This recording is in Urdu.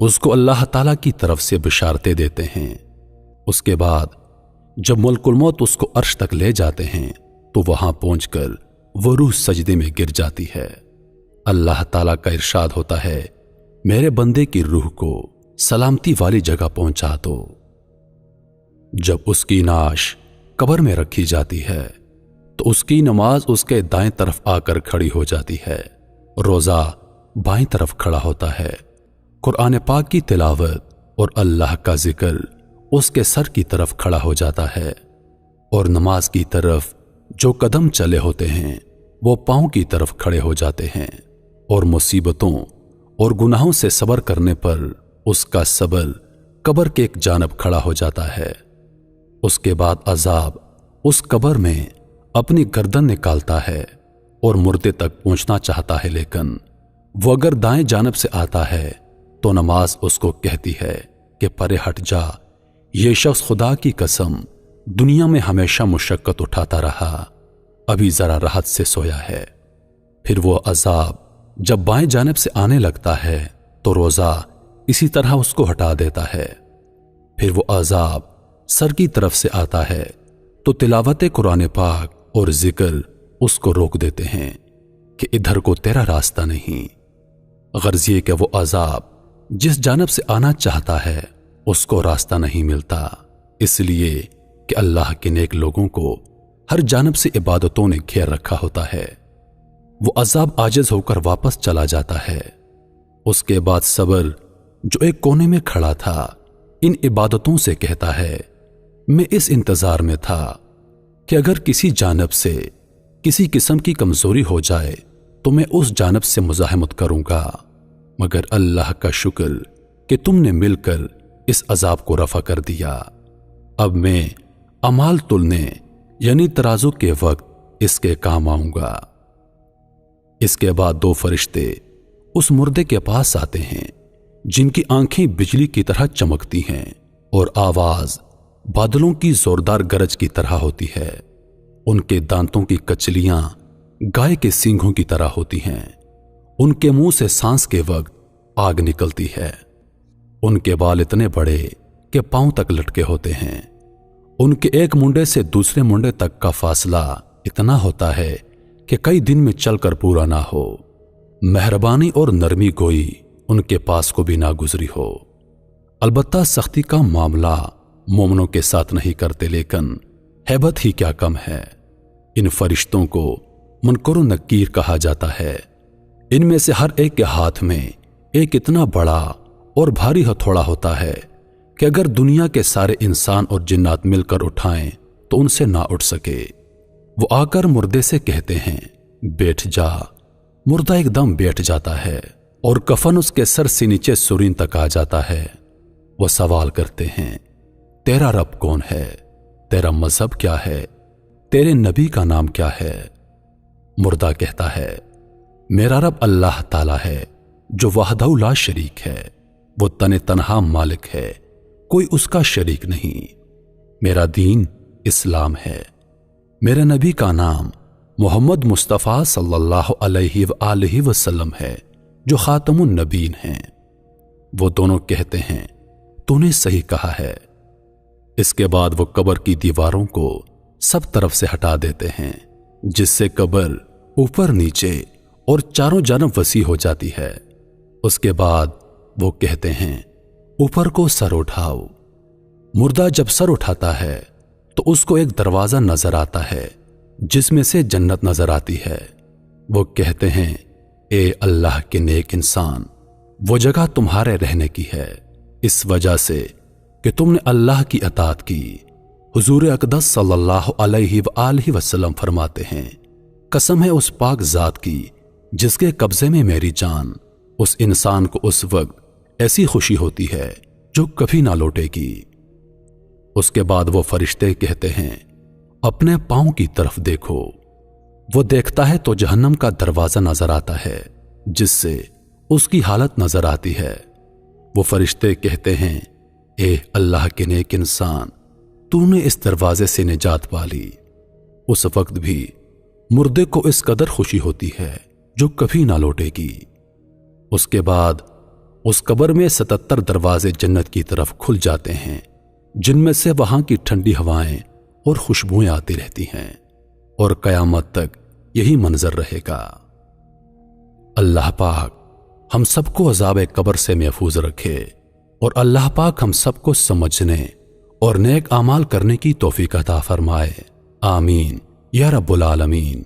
اس کو اللہ تعالیٰ کی طرف سے بشارتیں دیتے ہیں۔ اس کے بعد جب ملک الموت اس کو عرش تک لے جاتے ہیں تو وہاں پہنچ کر وہ روح سجدے میں گر جاتی ہے۔ اللہ تعالیٰ کا ارشاد ہوتا ہے، میرے بندے کی روح کو سلامتی والی جگہ پہنچا دو۔ جب اس کی نعش قبر میں رکھی جاتی ہے تو اس کی نماز اس کے دائیں طرف آ کر کھڑی ہو جاتی ہے، روزہ بائیں طرف کھڑا ہوتا ہے، قرآن پاک کی تلاوت اور اللہ کا ذکر اس کے سر کی طرف کھڑا ہو جاتا ہے، اور نماز کی طرف جو قدم چلے ہوتے ہیں وہ پاؤں کی طرف کھڑے ہو جاتے ہیں، اور مصیبتوں اور گناہوں سے صبر کرنے پر اس کا صبر قبر کے ایک جانب کھڑا ہو جاتا ہے۔ اس کے بعد عذاب اس قبر میں اپنی گردن نکالتا ہے اور مردے تک پہنچنا چاہتا ہے، لیکن وہ اگر دائیں جانب سے آتا ہے تو نماز اس کو کہتی ہے کہ پرے ہٹ جا، یہ شخص خدا کی قسم دنیا میں ہمیشہ مشقت اٹھاتا رہا، ابھی ذرا راحت سے سویا ہے۔ پھر وہ عذاب جب بائیں جانب سے آنے لگتا ہے تو روزہ اسی طرح اس کو ہٹا دیتا ہے۔ پھر وہ عذاب سر کی طرف سے آتا ہے تو تلاوت قرآن پاک اور ذکر اس کو روک دیتے ہیں کہ ادھر کو تیرا راستہ نہیں۔ غرض یہ کہ وہ عذاب جس جانب سے آنا چاہتا ہے اس کو راستہ نہیں ملتا، اس لیے کہ اللہ کے نیک لوگوں کو ہر جانب سے عبادتوں نے گھیر رکھا ہوتا ہے۔ وہ عذاب عاجز ہو کر واپس چلا جاتا ہے۔ اس کے بعد صبر جو ایک کونے میں کھڑا تھا ان عبادتوں سے کہتا ہے، میں اس انتظار میں تھا کہ اگر کسی جانب سے کسی قسم کی کمزوری ہو جائے تو میں اس جانب سے مزاحمت کروں گا، مگر اللہ کا شکر کہ تم نے مل کر اس عذاب کو رفع کر دیا۔ اب میں اعمال تلنے یعنی ترازو کے وقت اس کے کام آؤں گا۔ اس کے بعد دو فرشتے اس مردے کے پاس آتے ہیں جن کی آنکھیں بجلی کی طرح چمکتی ہیں اور آواز بادلوں کی زوردار گرج کی طرح ہوتی ہے۔ ان کے دانتوں کی کچلیاں گائے کے سینگوں کی طرح ہوتی ہیں، ان کے منہ سے سانس کے وقت آگ نکلتی ہے، ان کے بال اتنے بڑے کہ پاؤں تک لٹکے ہوتے ہیں، ان کے ایک منڈے سے دوسرے منڈے تک کا فاصلہ اتنا ہوتا ہے کہ کئی دن میں چل کر پورا نہ ہو۔ مہربانی اور نرمی گوئی ان کے پاس کو بھی نہ گزری ہو۔ البتہ سختی کا معاملہ مومنوں کے ساتھ نہیں کرتے، لیکن ہیبت ہی کیا کم ہے۔ ان فرشتوں کو منکر و نکیر کہا جاتا ہے۔ ان میں سے ہر ایک کے ہاتھ میں ایک اتنا بڑا اور بھاری ہتھوڑا ہوتا ہے کہ اگر دنیا کے سارے انسان اور جنات مل کر اٹھائیں تو ان سے نہ اٹھ سکے۔ وہ آ کر مردے سے کہتے ہیں، بیٹھ جا۔ مردہ ایک دم بیٹھ جاتا ہے اور کفن اس کے سر سے نیچے سرین تک آ جاتا ہے۔ وہ سوال کرتے ہیں، تیرا رب کون ہے؟ تیرا مذہب کیا ہے؟ تیرے نبی کا نام کیا ہے؟ مردہ کہتا ہے، میرا رب اللہ تعالی ہے جو وحدہ لا شریک ہے، وہ تنہا مالک ہے، کوئی اس کا شریک نہیں۔ میرا دین اسلام ہے۔ میرے نبی کا نام محمد مصطفیٰ صلی اللہ علیہ وآلہ وسلم ہے جو خاتم النبیین ہیں۔ وہ دونوں کہتے ہیں، تو نے صحیح کہا ہے۔ اس کے بعد وہ قبر کی دیواروں کو سب طرف سے ہٹا دیتے ہیں، جس سے قبر اوپر نیچے اور چاروں جانب وسیع ہو جاتی ہے۔ اس کے بعد وہ کہتے ہیں، اوپر کو سر اٹھاؤ۔ مردہ جب سر اٹھاتا ہے تو اس کو ایک دروازہ نظر آتا ہے جس میں سے جنت نظر آتی ہے۔ وہ کہتے ہیں، اے اللہ کے نیک انسان، وہ جگہ تمہارے رہنے کی ہے، اس وجہ سے کہ تم نے اللہ کی اطاعت کی۔ حضور اقدس صلی اللہ علیہ وآلہ وسلم فرماتے ہیں، قسم ہے اس پاک ذات کی جس کے قبضے میں میری جان، اس انسان کو اس وقت ایسی خوشی ہوتی ہے جو کبھی نہ لوٹے گی۔ اس کے بعد وہ فرشتے کہتے ہیں، اپنے پاؤں کی طرف دیکھو۔ وہ دیکھتا ہے تو جہنم کا دروازہ نظر آتا ہے جس سے اس کی حالت نظر آتی ہے۔ وہ فرشتے کہتے ہیں، اے اللہ کے نیک انسان، تو نے اس دروازے سے نجات پا لی۔ اس وقت بھی مردے کو اس قدر خوشی ہوتی ہے جو کبھی نہ لوٹے گی۔ اس کے بعد اس قبر میں 77 دروازے جنت کی طرف کھل جاتے ہیں، جن میں سے وہاں کی ٹھنڈی ہوائیں اور خوشبوئیں آتی رہتی ہیں، اور قیامت تک یہی منظر رہے گا۔ اللہ پاک ہم سب کو عذاب قبر سے محفوظ رکھے، اور اللہ پاک ہم سب کو سمجھنے اور نیک اعمال کرنے کی توفیق عطا فرمائے۔ آمین یا رب العالمین۔